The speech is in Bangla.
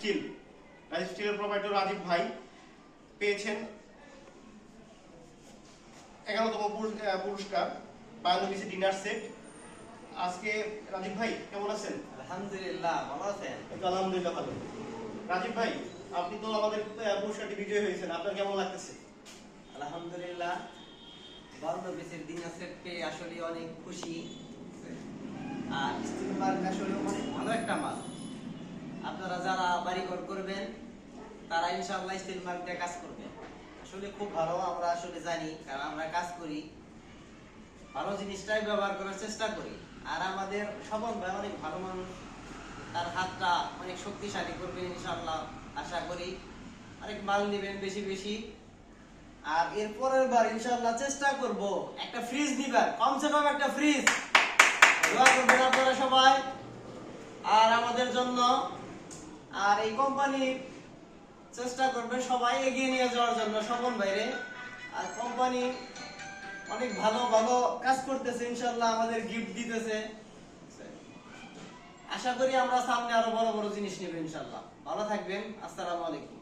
স্টিল। রাজীব স্টিলের প্রোপাইটর রাজীব ভাই পেয়েছেন 11তম পুরস্কার বায়োলজি ডিনার সেট। আজকে রাজীব ভাই কেমন আছেন? আলহামদুলিল্লাহ, ভালো আছেন? আলহামদুলিল্লাহ ভালো। রাজীব ভাই, আপনি তো আমাদের পুরস্কারটি বিজয়ী হয়েছেন, আপনার কেমন লাগতেছে? আলহামদুলিল্লাহ, বায়োলজির ডিনার সেট পেয়ে আসলে অনেক খুশি। আর স্টিল মার্ক আসলে অনেক ভালো একটা মাল। আপনারা যারা বাড়িঘর করবেন তারা ইনশাআল্লাহ স্টিল মার্ক দিয়ে কাজ করবেন। আসলে খুব ভালো, আমরা আসলে জানি, কারণ আমরা কাজ করি, ভালো জিনিসটাই ব্যবহার করার চেষ্টা করি। আর আমাদের স্বপন ভাই অনেক ভালো মানুষ, তার হাতটা অনেক শক্তিশালী করবেন ইনশাআল্লাহ আশা করি। অনেক মাল নেবেন বেশি বেশি। আর এর পরের বার ইনশাআল্লাহ চেষ্টা করব একটা ফ্রিজ নিবার, কমসে কম একটা ফ্রিজ। দোয়া করবেন আপনারা সবাই আর আমাদের জন্য। আর এই কোম্পানি চেষ্টা করবে সবাই এগিয়ে নিয়ে যাওয়ার জন্য স্বপন ভাইরে। আর কোম্পানি অনেক ভালো ভালো কাজ করতেছে ইনশাআল্লাহ, আমাদের গিফট দিতেছে। আশা করি আমরা সামনে আরো বড় বড় জিনিস নেব ইনশাআল্লাহ। ভালো থাকবেন, আসসালামু আলাইকুম।